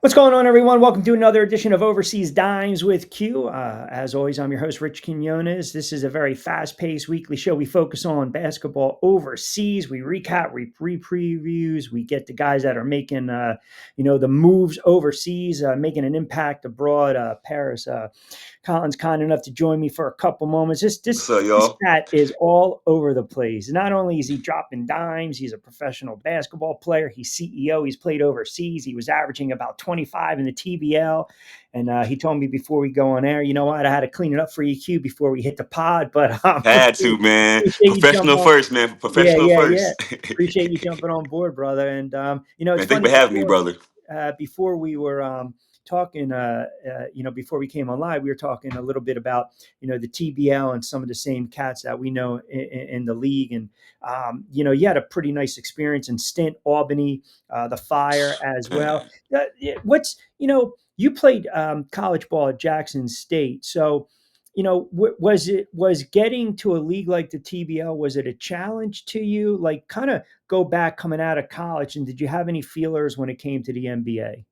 What's going on, everyone? Welcome to another edition of Overseas Dimes with Q. As always, I'm your host, Rich Quinones. This is a very fast-paced weekly show. We focus on basketball overseas. We recap, we previews. We get the guys that are making, the moves overseas, making an impact abroad. Paris Colin's kind enough to join me for a couple moments. This this What's up, this y'all? cat is all over the place. Not only is he dropping dimes, he's a professional basketball player. He's CEO. He's played overseas. He was averaging about 25 in the TBL. And he told me before we go on air, you know what? I had to clean it up for EQ before we hit the pod. But Had to, man. appreciate you jumping Professional on. first, man. Yeah, Professional yeah, yeah. first. Appreciate you jumping on board, brother. And it's Man, thank funny you for having me, brother. before we were talking, before we came on live, we were talking a little bit about, the TBL and some of the same cats that we know in the league. And, you had a pretty nice experience and stint, Albany, the Fire as well. Man. You played college ball at Jackson State. So, was getting to a league like the TBL, was it a challenge to you? Like, kind of go back coming out of college, and did you have any feelers when it came to the NBA?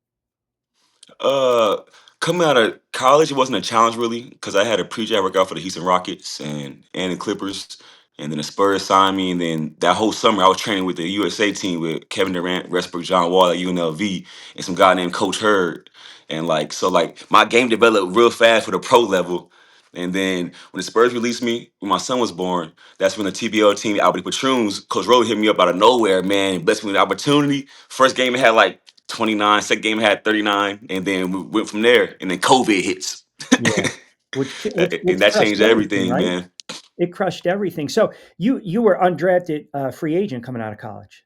Uh, Coming out of college, it wasn't a challenge really because I had a pre-draft workout for the Houston Rockets and the Clippers, and then the Spurs signed me, and then that whole summer I was training with the USA team with Kevin Durant, Westbrook, John Wall at UNLV, and some guy named Coach Hurd, and my game developed real fast for the pro level. And then when the Spurs released me, when my son was born, that's when the TBL team, Albany Patroons, Coach Rowe hit me up out of nowhere, man, and blessed me with the opportunity. First game, it had like 29. Second game had 39, and then we went from there. And then COVID hits, Yeah, which and that crushed changed everything, everything, right? man. It crushed everything. So you were undrafted free agent coming out of college.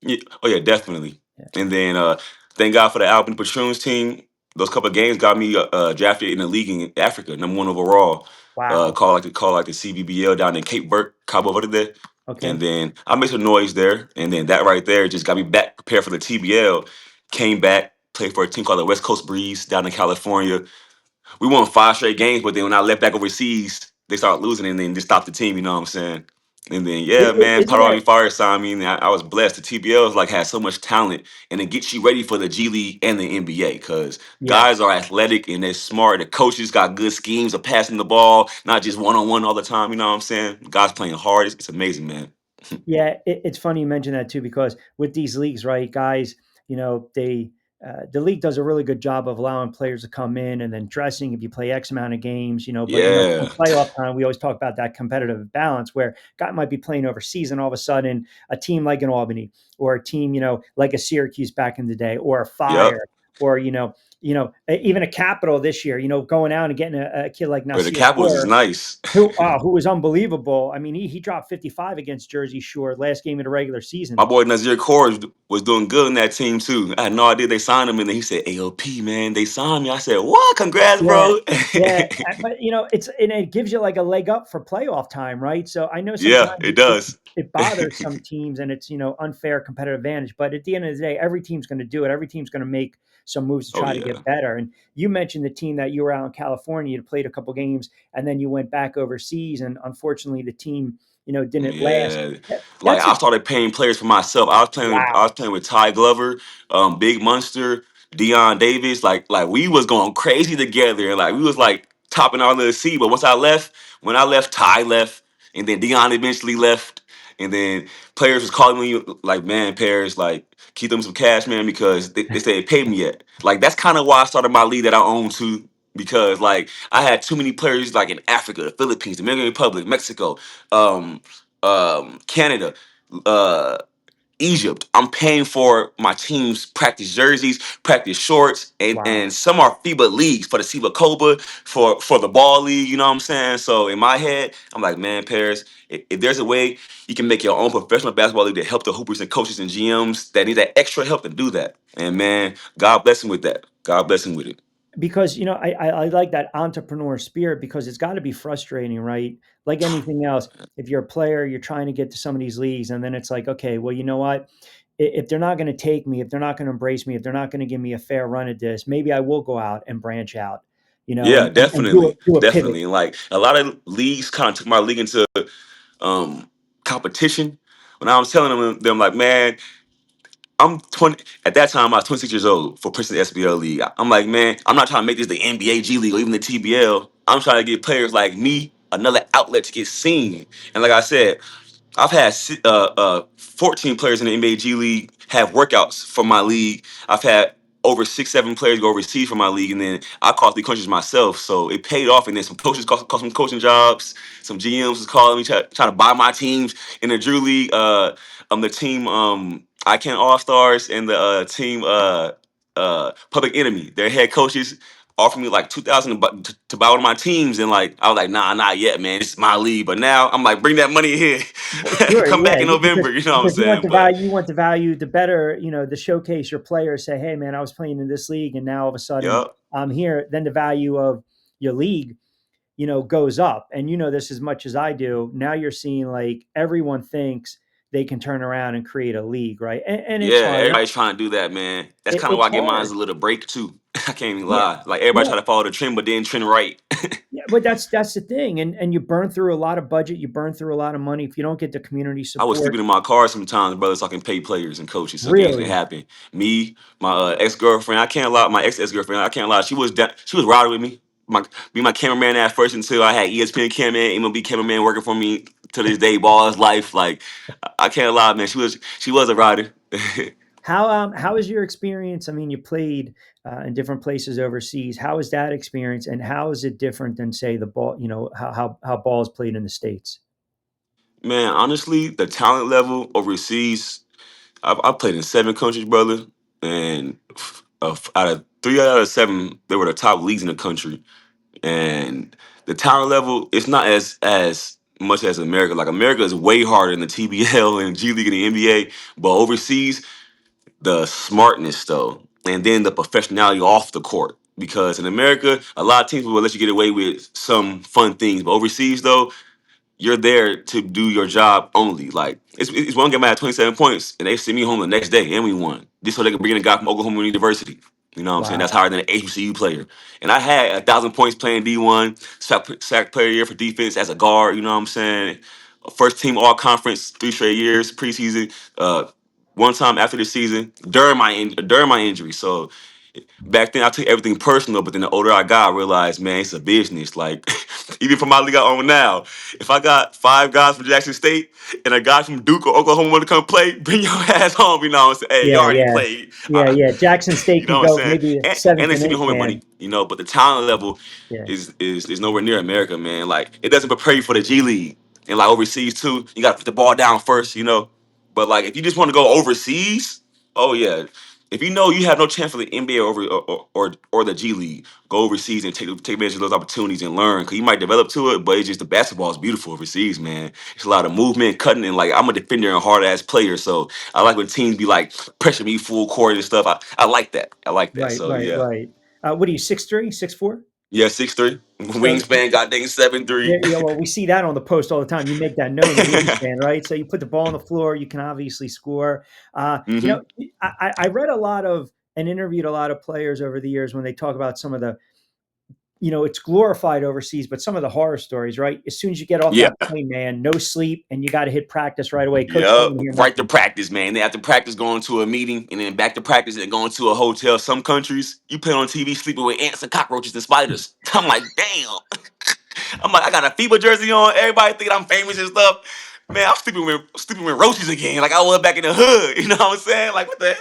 Yeah, oh yeah, definitely. Yeah. And then thank God for the Albany Patroons team. Those couple of games got me drafted in the league in Africa, #1 overall. Wow. Call like the CBBL down in Cape Verde, Cabo Verde. And Okay. then I made some noise there, and then that right there just got me back prepared for the TBL. Came back, played for a team called the West Coast Breeze down in California. We won 5 straight games, but then when I left back overseas, they started losing and then just stopped the team, you know what I'm saying? And then yeah, man, Isn't Potawatomi that Fire signed me, and I was blessed. The TBL is like had so much talent, and it gets you ready for the G League and the NBA because guys yes. are athletic and they're smart. The coaches got good schemes of passing the ball, not just 1-on-1 all the time. You know what I'm saying? Guys playing hard. It's amazing, man. Yeah, it's funny you mention that too, because with these leagues, right, guys, the league does a really good job of allowing players to come in and then dressing if you play X amount of games, but come Yeah. playoff time, we always talk about that competitive balance where guy might be playing overseas and all of a sudden a team like an Albany or a team, like a Syracuse back in the day or a Yep. Fire or even a Capital this year, going out and getting a kid like But the Nasir Capitals is nice. who was unbelievable. I mean, he dropped 55 against Jersey Shore last game of the regular My season. boy Nazir Core was doing good in that team too. I had no idea they signed him, and then he said, "AOP, man, they signed me." I said, "What? Congrats, Yeah, bro!" yeah, but it gives you like a leg up for playoff time, right? So I know Yeah, sometimes it it does. it bothers some teams and it's unfair competitive advantage, but at the end of the day, every team's going to do it. Every team's going to make some moves to Oh try to yeah, get better. And you mentioned the team that you were out in California, you played a couple games, and then you went back overseas, and unfortunately, the team didn't last. yeah. Like That's I a started paying players for myself. I was wow. playing with Ty Glover, Big Munster, Deion Davis. Like we was going crazy together, and like we was like topping our little seed. But when I left, Ty left, and then Deion eventually left, and then players was calling me like, man, Paris, like keep them some cash, man, because they said they paid me yet. Like that's kind of why I started my league that I own too. Because like I had too many players like in Africa, the Philippines, Dominican Republic, Mexico, um, Canada, uh, Egypt. I'm paying for my team's practice jerseys, practice shorts, and Wow. some are FIBA leagues for the FIBA Coba, for the ball league. You know what I'm saying? So in my head, I'm like, man, Paris, if there's a way you can make your own professional basketball league to help the hoopers and coaches and GMs that need that extra help to do that. And man, God bless him with that. God bless him with it. Because I like that entrepreneur spirit because it's got to be frustrating, right? Like anything else, if you're a player, you're trying to get to some of these leagues, and then it's like, okay, well, you know what? If they're not going to take me, if they're not going to embrace me, if they're not going to give me a fair run at this, maybe I will go out and branch out, Yeah, and do definitely, do a pivot. definitely. And like a lot of leagues kind of took my league into um competition. When I was telling them like, man, I'm 20 at that time. I was 26 years old for pushing the SBL league. I'm like, man, I'm not trying to make this the NBA, G League, or even the TBL. I'm trying to get players like me another outlet to get seen. And like I said, I've had 14 players in the NBA G League have workouts for my league. I've had over 6, 7 players go overseas for my league, and then I caught 3 countries myself. So it paid off. And then some coaches caught some coaching jobs. Some GMs was calling me trying to buy my teams in the Drew League. The team I Can All Stars and the team Public Enemy. Their head coaches offered me like 2,000 to buy one of my teams, and like I was like, nah, not yet, man. It's my league. But now I'm like, bring that money here. Well, sure, Come yeah, back in November. You know what I'm because saying? But you want the value, the better, the showcase your players. Say, hey, man, I was playing in this league, and now all of a sudden yup. I'm here. Then the value of your league, goes up. And this as much as I do. Now you're seeing like everyone thinks they can turn around and create a league, right? And it's Yeah, hard. everybody's trying to do that, man. That's kind of It's why I give mine hard. a little break too. I can't even Yeah, lie. Like everybody yeah, try to follow the trend, but then trend right. yeah. But that's the thing. And you burn through a lot of budget. You burn through a lot of money if you don't get the community I was support. sleeping in my car sometimes, brother, so I can pay players and coaches so games can Really, happen. Me, my ex girlfriend, I can't lie. My ex girlfriend, I can't lie. She was riding with me. My cameraman at first until I had ESPN cameraman, MLB cameraman working for me to this day, ball's life. Like I can't lie, man. She was a rider. how is your experience? I mean, you played in different places overseas. How is that experience, and how is it different than say the ball? How ball is played in the states. Man, honestly, the talent level overseas, I've played in 7 countries, brother, and out of 3 out of 7, they were the top leagues in the country. And the talent level, it's not as much as America. Like America is way harder in the TBL and G League and the NBA, but overseas, the smartness though, and then the professionality off the court. Because in America, a lot of teams will let you get away with some fun things, but overseas though, you're there to do your job only. Like it's one game I had 27 points, and they sent me home the next day, and we won. Just so they could bring in a guy from Oklahoma University. You know what I'm saying? That's Wow. higher than an HBCU player. And I had 1,000 points playing D1, sack player of the year for defense as a guard. You know what I'm saying? First team all conference 3 straight years preseason. One time after the season during my injury. So back then I took everything personal, but then the older I got, I realized, man, it's a business. Like even for my league I own now, if I got 5 guys from Jackson State and a guy from Duke or Oklahoma want to come play, bring your ass home. You know what I'm saying? Hey, you Yeah, already yeah, played. yeah. Jackson State You know could what I'm go saying? maybe And seventh they and send me eighth home with man. money. But the talent level Yeah, is nowhere near America, man. Like it doesn't prepare you for the G League and like overseas too. You got to put the ball down first. But like if you just want to go overseas, oh yeah. If you know you have no chance for the NBA or the G League, go overseas and take advantage of those opportunities and learn. Cause you might develop to it, but it's just the basketball is beautiful overseas, man. It's a lot of movement, cutting, and like I'm a defender and hard ass player, so I like when teams be like pressure me full court and stuff. I like that. I like that. right, So right, yeah, right. What are you, 6'3", 6'4"? yeah, 6'3", So wingspan, got dang 7'3". yeah, yeah. Well, we see that on the post all the time. You make that known, the wingspan, right? So you put the ball on the floor, you can obviously score. Hmm. I read a lot of and interviewed a lot of players over the years when they talk about some of the, it's glorified overseas, but some of the horror stories, right? As soon as you get off Yeah. that plane, man, no sleep, and you got to hit practice right away. Coach don't Yeah, want to hear right to nothing. practice, man. They have to practice going to a meeting and then back to practice and going to a hotel. Some countries, you put on TV sleeping with ants and cockroaches and spiders. I'm like, damn. I'm like, I got a FIBA jersey on. Everybody thinking I'm famous and stuff. Man, I'm sleeping with roaches again, like I was back in the hood. You know what I'm saying? Like, what the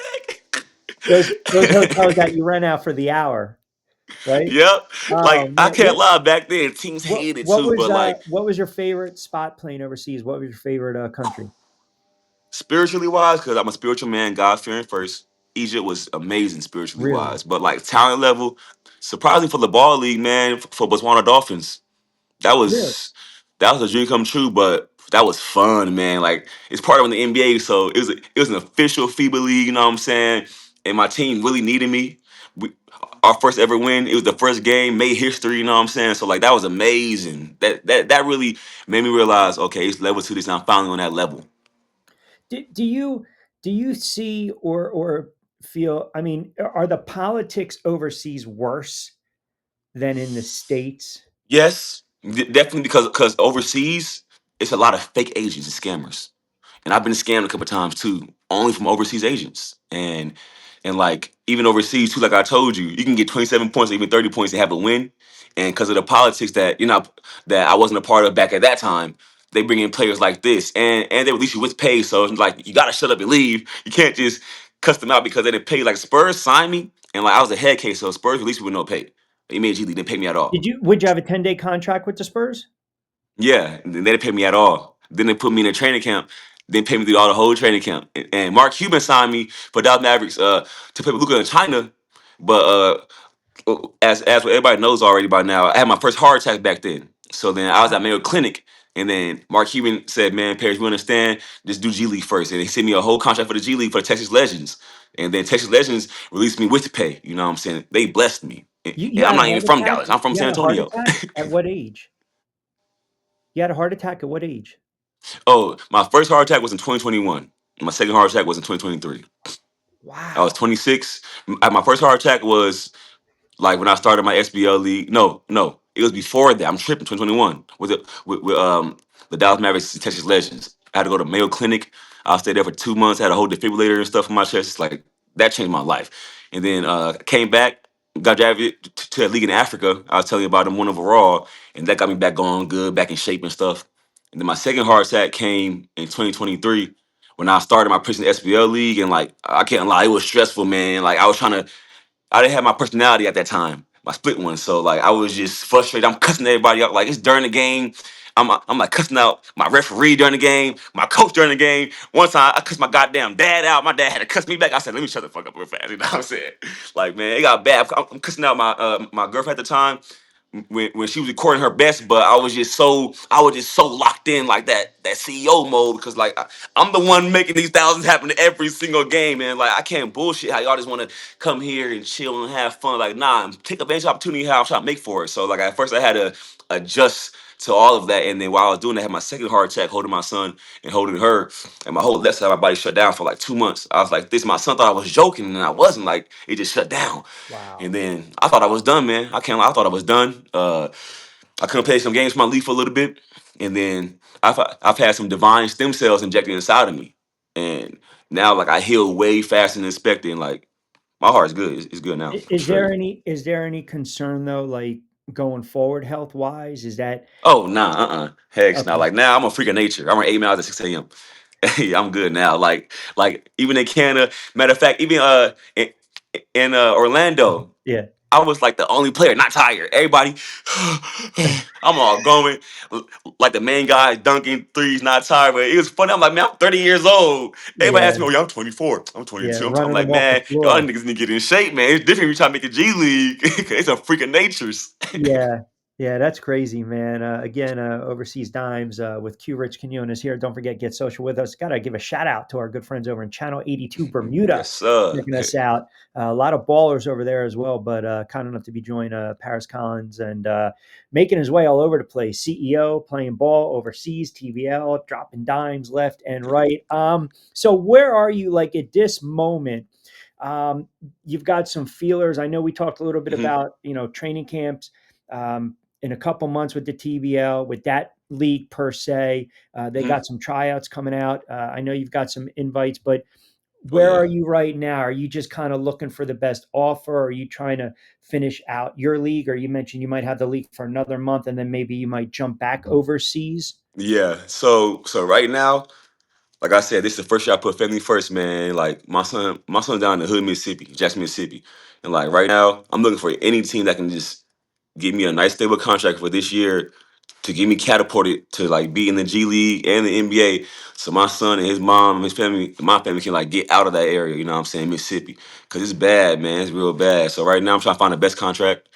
Those hotels heck? that you rent out for the hour, right? Yep. Oh Like, I man, can't lie. Back then, teams what hated it what too, was but uh like, what was your favorite spot playing overseas? What was your favorite country? spiritually wise, because I'm a spiritual man, God fearing first. Egypt was amazing spiritually Really, wise, but like talent level, surprising for the ball league, man, for Botswana Dolphins. That really. was that was a dream come true, but that was fun, man. Like it's part of the NBA, so it was an official FIBA league. You know what I'm saying? And my team really needed me. We, our first ever win. It was the first game, made history. You know what I'm saying? So like that was amazing. That really made me realize, okay, it's level 2. This, and I'm finally on that level. Do you see or feel? I mean, are the politics overseas worse than in the states? Yes, definitely because overseas it's a lot of fake agents and scammers. And I've been scammed a couple times too, only from overseas agents. And like even overseas too, like I told you, you can get 27 points or even 30 points to have a win. And because of the politics that that I wasn't a part of back at that time, they bring in players like this, and they release you with pay. So it's like you gotta shut up and leave. You can't just cuss them out because they didn't pay. Like Spurs signed me, and like I was a head case, so Spurs released me with no pay. Immediately didn't pay me at all. Would you have a 10-day contract with the Spurs? Yeah, and they didn't pay me at all. Then they put me in a training camp. They pay me through all the whole training camp. And Mark Cuban signed me for Dallas Mavericks to play with Luka in China. But as what everybody knows already by now, I had my first heart attack back then. So then I was at Mayo Clinic, and then Mark Cuban said, "Man, Paris, we understand. Just do G League first." And he sent me a whole contract for the G League for the Texas Legends. And then Texas Legends released me with pay. You know what I'm saying? They blessed me. You And I'm had a not even heart from attack? Dallas. I'm from You San had a heart Antonio. attack? At what age? You had a heart attack at what age? Oh, my first heart attack was in 2021. My second heart attack was in 2023. I was Wow. 26. My first heart attack was like when I started my SBL league. No, it was before that. I'm tripping. 2021 with the Dallas Mavericks Texas Legends. I had to go to Mayo Clinic. I stayed there for 2 months. Had a whole defibrillator and stuff on my chest. It's like that changed my life. And then came back, got drafted to that league in Africa. I was telling you about them, one overall, and that got me back going good, back in shape and stuff. And then my second heart attack came in 2023 when I started my prison SBL league, and like I can't lie, it was stressful, man. Like I didn't have my personality at that time, my split one. So like I was just frustrated. I'm cussing everybody out. Like it's during the game. I'm like cussing out my referee during the game, my coach during the game. One time I cussed my goddamn dad out. My dad had to cuss me back. I said, "Let me shut the fuck up real fast." You know what I'm saying? Like man, it got bad. I'm cussing out my girlfriend at the time when she was recording her best, but I was just so locked in like that CEO mode because like I'm the one making these thousands happen every single game, man. Like I can't bullshit how y'all just want to come here and chill and have fun. Like nah, take advantage of opportunity how I'm trying to make for it. So like at first I had to adjust to all of that, and then while I was doing that, I had my second heart attack holding my son and holding her, and my whole left side of my body shut down for like 2 months. I was like, this. My son thought I was joking, and I wasn't. Like it just shut down. And Wow. then I thought I was done, man. I can't lie, I thought I was done. I couldn't play some games for my league for a little bit, and then I've had some divine stem cells injected inside of me, and now like I heal way faster than expected. And like my heart's good. It's good now. I'm straight. Is there any concern though, like going forward health wise? Is that Oh nah, heck, now okay? like now I'm a freak of nature. I run 8 miles at 6 a.m. Hey, I'm good now. Like even in Canada, matter of fact, even in Orlando. Yeah. I was like the only player not tired. Everybody, I'm all going like the main guy dunking threes, not tired. But it was funny. I'm like, man, I'm 30 years old. Everybody Yeah. asks me, oh yeah, I'm 24, I'm Yeah. 22. I'm Running like, them off the man, y'all floor. niggas need to get in shape, man. It's different when you try to make a G League. It's a freak of natures. Yeah. Yeah, that's crazy, man. Again, Overseas Dimes with Q Rich Quinones here. Don't forget, get social with us. Got to give a shout out to our good friends over in Channel 82 Bermuda Yes, sir. checking us out. A lot of ballers over there as well, but kind enough to be joined Paris Collins and making his way all over the place. CEO, playing ball overseas, TVL, dropping dimes left and right. So where are you like at this moment? Um, you've got some feelers. I know we talked a little bit Hmm. about, training camps in a couple months with the TBL, with that league per se. They Hmm. got some tryouts coming out. I know you've got some invites, but Oh where are yeah. you right now? Are you just kind of looking for the best offer? Are you trying to finish out your league? Or you mentioned you might have the league for another month and then maybe you might jump back overseas? Yeah. So right now, like I said, this is the first year I put family first, man. Like my son down in the hood, Mississippi, Jackson, Mississippi, and like right now, I'm looking for any team that can just give me a nice stable contract for this year to get me catapulted to like be in the G League and the NBA. So my son and his mom and his family, my family can like get out of that area. You know what I'm saying, Mississippi, because it's bad, man. It's real bad. So right now, I'm trying to find the best contract.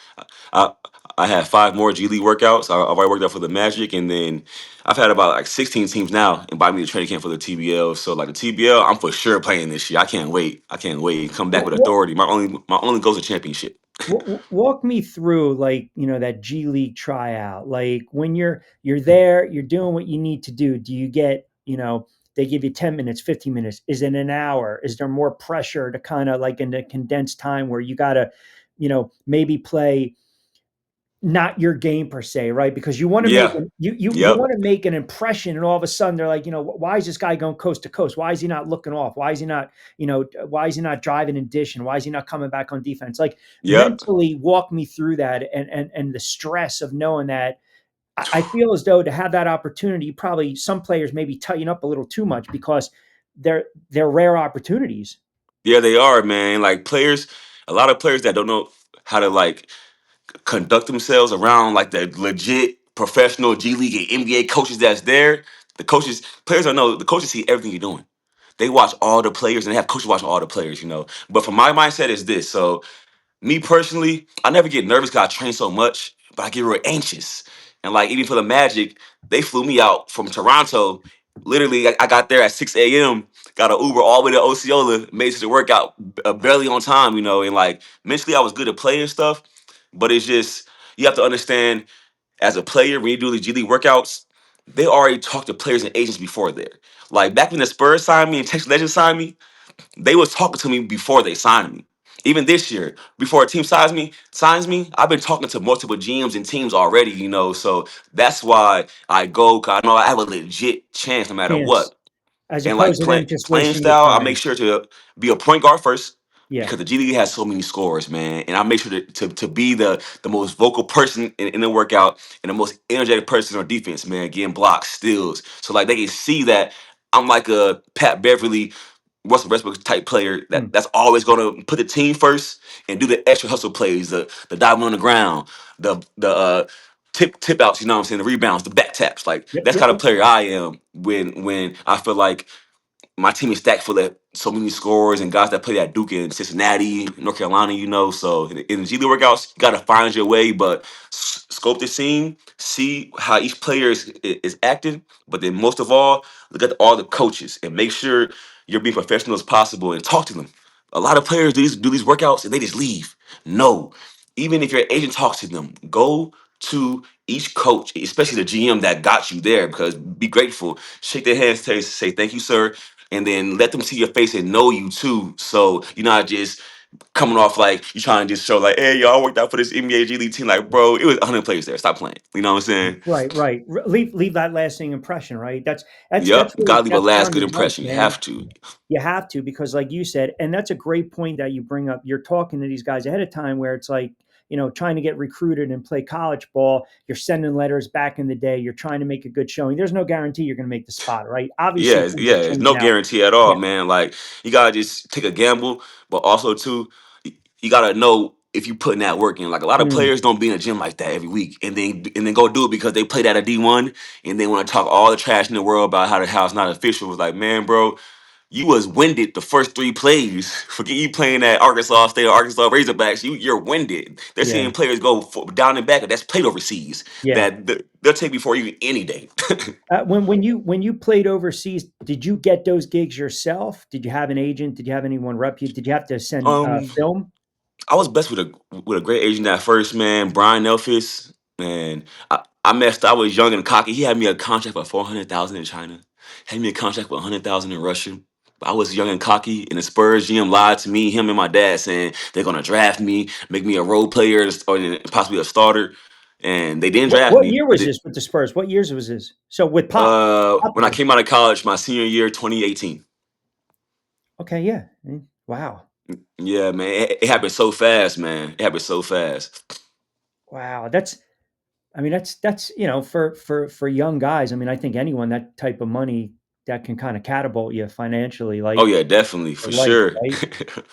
I I had 5 more G League workouts. I've already worked out for the Magic, and then I've had about like 16 teams now invite me to training camp for the TBL. So like the TBL, I'm for sure playing this year. I can't wait. I can't wait. Come back with What, authority. My only goal is a championship. walk me through like that G League tryout. Like when you're there, you're doing what you need to do. Do you get they give you 10 minutes, 15 minutes? Is it an hour? Is there more pressure to kind of like in a condensed time where you got to maybe play not your game per se, right? Because you want to make Yeah. you Yep. want to make an impression, and all of a sudden they're like, why is this guy going coast to coast? Why is he not looking off? Why is he not, why is he not driving and dishing? Why is he not coming back on defense? Like Yep. mentally walk me through that and the stress of knowing that I feel as though to have that opportunity, probably some players maybe tighten up a little too much because they're rare opportunities. Yeah, they are, man. Like players, a lot of players that don't know how to like conduct themselves around like the legit professional G League and NBA coaches that's there. The coaches, players don't know. The coaches see everything you're doing. They watch all the players and they have coaches watching all the players. But from my mindset is this. So me personally, I never get nervous because I train so much, but I get real anxious. And like even for the Magic, they flew me out from Toronto. Literally, I got there at 6 a.m. Got an Uber all the way to Osceola, made it to the workout barely on time, and like mentally I was good at playing stuff, but it's just you have to understand as a player when you do the G League workouts, they already talk to players and agents before there. Like back when the Spurs signed me and Texas Legends signed me, they was talking to me before they signed me. Even this year, before a team signs me, I've been talking to multiple GMs and teams already. So that's why I go. 'Cause I know I have a legit chance no matter Chance, what. as And like opposed to them playing just playing wasting your style, I make time. sure to be a point guard first Yeah. because the G League has so many scores, man. And I make sure to be the most vocal person in the workout and the most energetic person on defense, man, getting blocks, steals. So like they can see that I'm like a Pat Beverly, Russell Westbrook type player Hmm. that's always gonna put the team first and do the extra hustle plays, the diving on the ground, the tip outs, you know what I'm saying, the rebounds, the back taps. Like Yep. that's Yep. kind of Yep. player I am when I feel like my team is stacked full of so many scorers and guys that play at Duke in Cincinnati, North Carolina. So in the G League workouts, you got to find your way, but scope the scene, see how each player is acting, but then most of all, look at all the coaches and make sure you're being professional as possible and talk to them. A lot of players do these workouts and they just leave. No, even if your agent talks to them, go to each coach, especially the GM that got you there, because be grateful, shake their hands, say thank you, sir, and then let them see your face and know you too. So you're not just coming off like you trying to just show like, hey, y'all worked out for this NBA G League team. Like, bro, it was 100 players there. Stop playing. You know what I'm saying? Right. Right. Leave that lasting impression. Right. Yep. Gotta leave a That's last common good advice, impression. You man. have to. You have to, because like you said, and that's a great point that you bring up. You're talking to these guys ahead of time where it's like, trying to get recruited and play college ball. You're sending letters back in the day. You're trying to make a good showing. There's no guarantee you're going to make the spot, right? Yeah, Obviously, things are it's no changing out. guarantee at all, Yeah. man. Like you gotta just take a gamble, but also too, you gotta know if you putting that work in. Like a lot of Mm, players don't be in a gym like that every week, and then go do it because they played at a D1, and they want to talk all the trash in the world about how it's not official. It's like, man, bro, you was winded the first three plays. Forget you playing at Arkansas State or Arkansas Razorbacks. You're winded. They're yeah. seeing players go down and back. That's played overseas. Yeah. They'll take before you any day. When you played overseas, did you get those gigs yourself? Did you have an agent? Did you have anyone rep you? Did you have to send um. film? I was blessed with a great agent at first, man. Brian Nelfis, and I messed. I was young and cocky. He had me a contract for 400,000 in China. Had me a contract for 100,000 in Russia. But I was young and cocky, and the Spurs GM lied to me, him and my dad, saying they're gonna draft me, make me a role player, or possibly a starter. And they didn't draft What me. year But was this with the Spurs? What years was this? So with Pop when I days. came out of college, my senior year, 2018. Okay, yeah. Wow. Yeah, man, it happened so fast, man. It happened so fast. Wow. That's for young guys. I mean, I think anyone that type of money that can kind of catapult you financially, Oh like yeah, definitely for for life, sure. right?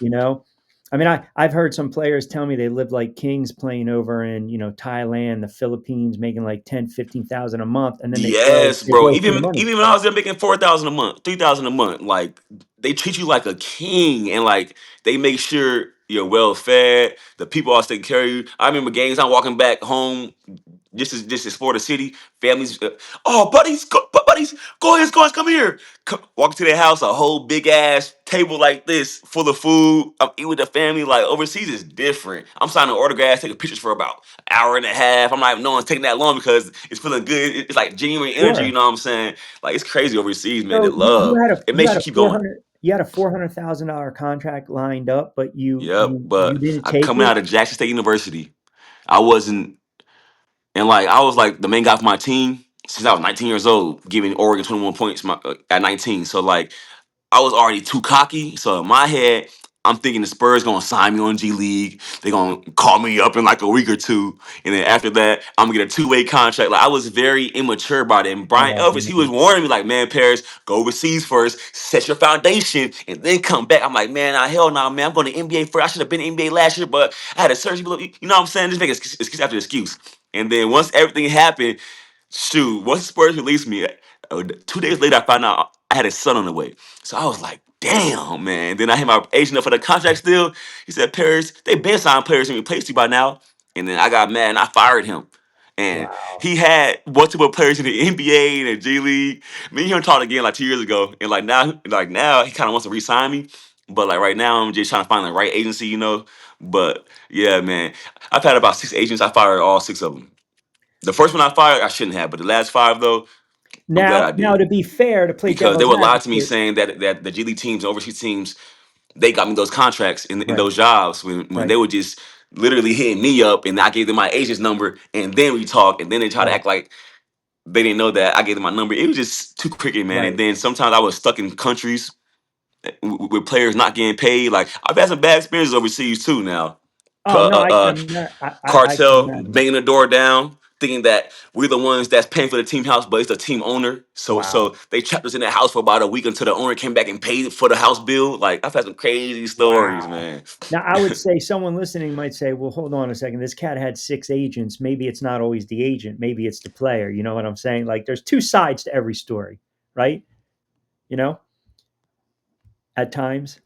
You know, I mean, I've heard some players tell me they lived like kings playing over in Thailand, the Philippines, making like 10, 15,000 a month, and then Yes, they bro. blow through the Even money. even when I was there making 4,000 a month, 3,000 a month, like they treat you like a king, and like they make sure you're well fed. The people are taking care of you. I remember games. I'm walking back home just as Florida City families. Oh, buddies, go ahead, come here. Walk to their house, a whole big ass table like this, full of food. I'm eating with the family. Like overseas is different. I'm signing autographs, taking pictures for about an hour and a half. I'm not even knowing it's taking that long because it's feeling good. It's like genuine energy. You Sure. know what I'm saying? Like it's crazy overseas, man. The So you love had a it makes you keep going. $400,000 contract lined up, but you Yep. you you But didn't I take coming it. out of Jackson State University, I wasn't. And like I was like the main guy for my team since I was 19 years old, giving Oregon 21 points at 19. So like I was already too cocky. So in my head, I'm thinking the Spurs gonna sign me on G League. They're gonna call me up in like a week or two. And then after that, I'm gonna get a two-way contract. Like I was very immature about it. And Brian Oh Elvis, he was man. warning me, like, man, Paris, go overseas first, set your foundation, and then come back. I'm like, man, hell no, man. I'm going to NBA first. I should have been in NBA last year, but I had a surgery. You know what I'm saying? Just make excuse after excuse. And then once everything happened, shoot, once the Spurs released me, 2 days later, I found out I had a son on the way. So I was like, damn, man. Then I hit my agent up for the contract still. He said, Paris, they been signing players and replaced you by now. And then I got mad and I fired him. And Wow. he had multiple players in the NBA and the G League. Me and him talked again like 2 years ago. And like now he kind of wants to re-sign me. But like right now I'm just trying to find the right agency, you know. But yeah, man. I've had about 6 agents. I fired all 6 of them. The first one I fired, I shouldn't have, but the last 5 though, I'm glad I Now, did to be fair, to play because they devil's would lie to me advocate, saying that the G League teams, overseas teams, they got me those contracts in right, those jobs when right, they were just literally hitting me up and I gave them my agent's number and then we talked and then they try to right, act like they didn't know that I gave them my number. It was just too cricket, man. And right. then sometimes I was stuck in countries with players not getting paid. Like I've had some bad experiences overseas too. Now, Oh no, I can uh, I can cartel imagine. banging the door down, thinking that we're the ones that's paying for the team house, but it's the team owner. Wow, So they trapped us in that house for about a week until the owner came back and paid for the house bill. Like I've had some crazy stories, wow. man. Now, I would say someone listening might say, "Well, hold on a second. This cat had 6 agents. Maybe it's not always the agent. Maybe it's the player." You know what I'm saying? Like, there's two sides to every story, right? You know, at times.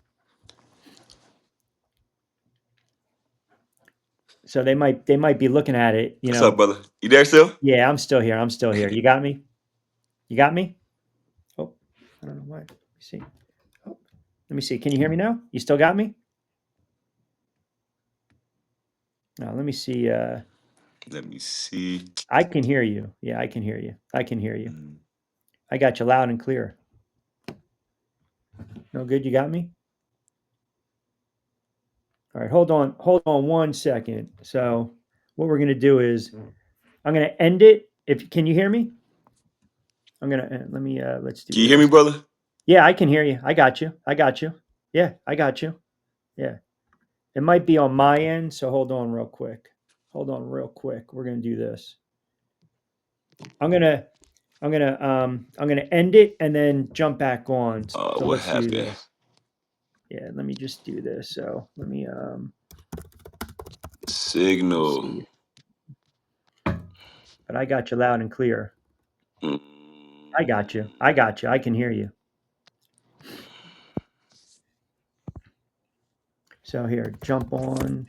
So they might be looking at it. What's up, brother? You there still? Yeah, I'm still here. I'm still here. You got me? You got me? Oh, I don't know why. Let me see. Oh, let me see. Can you hear me now? You still got me? No, let me see. Let me see. I can hear you. Yeah, I can hear you. I can hear you. I got you loud and clear. No good. You got me? All right. Hold on 1 second. So what we're gonna do is I'm gonna end it. If Can you hear me? I'm gonna let me let's do Can you hear me, this. brother? Yeah, I can hear you. I got you. I got you. Yeah, I got you. Yeah. It might be on my end, so hold on real quick. Hold on real quick. We're gonna do this. I'm gonna I'm gonna end it and then jump back on. So What let's do happened? this. Yeah, let me just do this. So let me let's Signal. see. But I got you loud and clear. Mm. I got you. I got you. I can hear you. So here, jump on,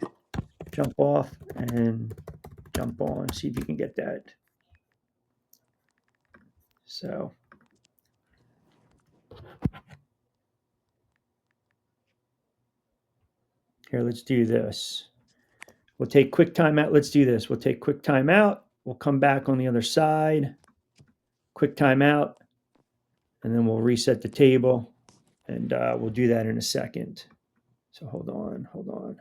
jump off, and jump on. See if you can get that. So here, let's do this. We'll take quick time out. Let's do this. We'll take quick time out. We'll come back on the other side. Quick time out, and then we'll reset the table, and we'll do that in a second. So hold on, hold on.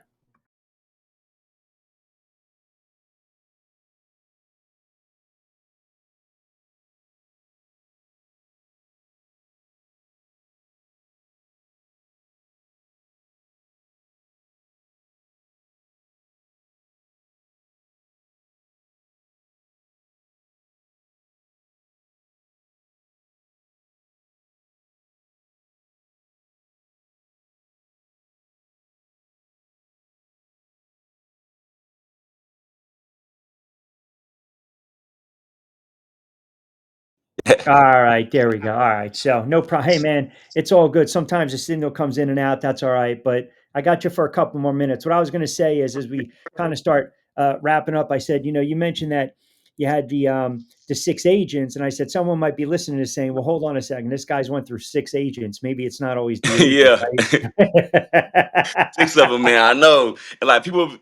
All right, there we go. All right, so no problem. Hey, man, it's all good. Sometimes the signal comes in and out. That's all right. But I got you for a couple more minutes. What I was going to say is, as we kind of start wrapping up, I said, you mentioned that you had the 6 agents, and I said someone might be listening to saying, "Well, hold on a second. This guy's went through 6 agents. Maybe it's not always the agent, Yeah. right?" 6 of them, man. I know. And like people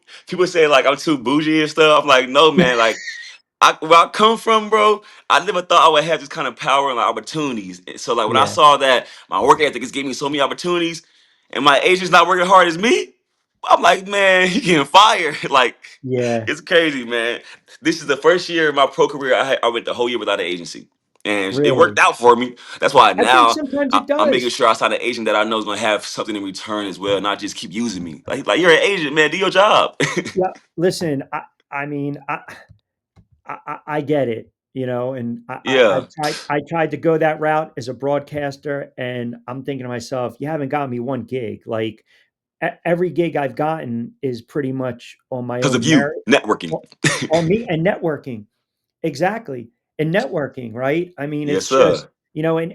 say like I'm too bougie and stuff. I'm like, no, man. Like where I come from, bro, I never thought I would have this kind of power and like, opportunities. And so like when I Yeah. saw that my work ethic is giving me so many opportunities, and my agent's not working hard as me, I'm like, man, he getting fired. Like, Yeah, it's crazy, man. This is the first year in my pro career I went the whole year without an agency, and it worked really. out for me. That's why I think now sometimes it I'm making does. sure I sign an agent that I know is going to have something in return as well, not just keep using me. Like you're an agent, man. Do your job. Yeah, listen, I mean, I get it, you know, and Yeah, I tried to go that route as a broadcaster, and I'm thinking to myself, you haven't got me one gig. Like every gig I've gotten is pretty much on my because of own you merit, networking. on me and networking. Exactly. And networking, right? I mean, Yes, it's just, sir. you know, and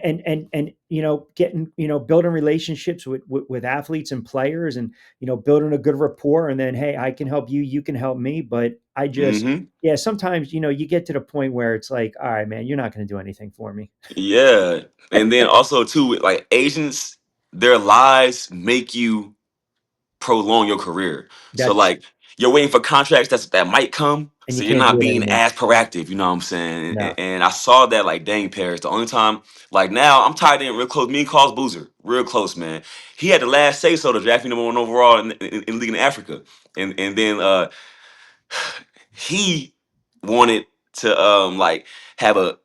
you know, getting, you know, building relationships with athletes and players and, you know, building a good rapport and then, hey, I can help you, you can help me. But I just, Hmm. yeah, sometimes, you know, you get to the point where it's like, all right, man, you're not going to do anything for me. Yeah, and then also too, like agents, their lies make you prolong your career. So That's, like you're waiting for contracts that might come, and so you you're can't not do it being anymore. as proactive. You know what I'm saying? No. And I saw that like, dang, Paris. The only time, like now, I'm tied in real close. Me and Carlos Boozer, real close, man. He had the last say so to draft me #1 overall in league in Africa, and then he wanted to like have a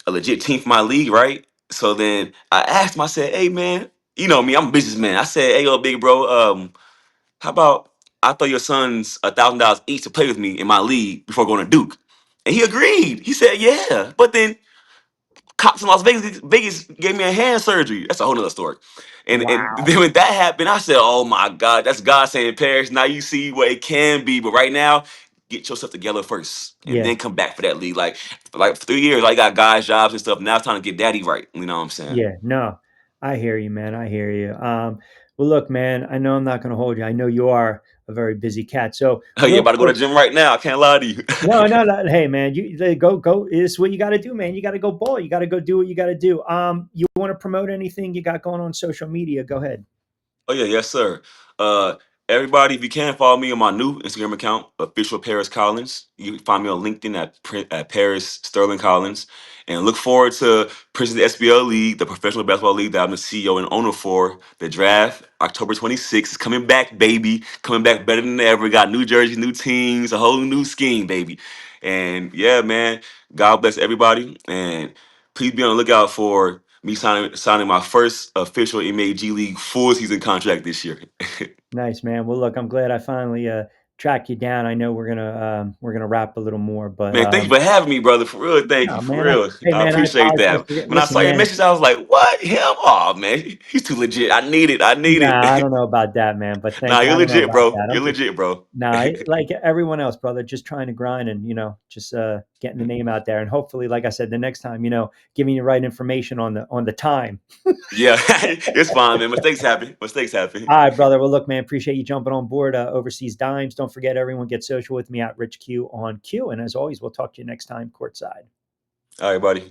legit team for my league, right? So then I asked him. I said, "Hey, man, you know me. I'm a businessman." I said, "Hey, yo, big bro, how about I throw your sons $1,000 each to play with me in my league before going to Duke?" And he agreed. He said, "Yeah." But then cops in Vegas gave me a hand surgery. That's a whole nother story. And Wow. then when that happened, I said, "Oh my God, that's God saying, Paris. Now you see what it can be, but right now, get yourself together first, and Yeah. then come back for that league." Like for 3 years, I got guys jobs and stuff. Now it's time to get daddy right. You know what I'm saying? Yeah. No, I hear you, man. I hear you. Well, look, man, I know I'm not going to hold you. I know you are a very busy cat. So Oh yeah, real about to go to quick, the gym right now. I can't lie to you. no, no, no. Hey, man, go. This is what you got to do, man. You got to go ball. You got to go do what you got to do. You want to promote anything you got going on social media? Go ahead. Oh yeah, yes sir. Uh, everybody, if you can follow me on my new Instagram account, official Paris Collins. You can find me on LinkedIn at Paris Sterling Collins, and look forward to Princeton SBL League, the professional basketball league that I'm the CEO and owner for. The draft October 26th is coming back, baby, coming back better than ever. Got new jerseys, new teams, a whole new scheme, baby. And yeah, man, God bless everybody, and please be on the lookout for me signing my first official MAG League full season contract this year. Nice, man. Well, look, I'm glad I finally tracked you down. I know we're gonna wrap a little more, but Man, thank you for having me, brother. For real, thank you. no, For man. real, Hey, I man, I appreciate apologize that. for When I listen, saw your man. message, I was like, "What? Him? Oh man, he's too legit. I need it. I need Nah, I it." don't know about that, man. But Nah, thank you. you're I don't know legit, about bro. that. You're I'm just legit, bro. nah, like everyone else, brother. Just trying to grind and just getting the name out there, and hopefully, like I said, the next time, giving you right information on the time. Yeah, it's fine, man. Mistakes happen. Mistakes happen. All right, brother. Well, look, man, appreciate you jumping on board. Overseas Dimes. Don't forget, everyone, get social with me at Rich Q on Q. And as always, we'll talk to you next time, courtside. All right, buddy.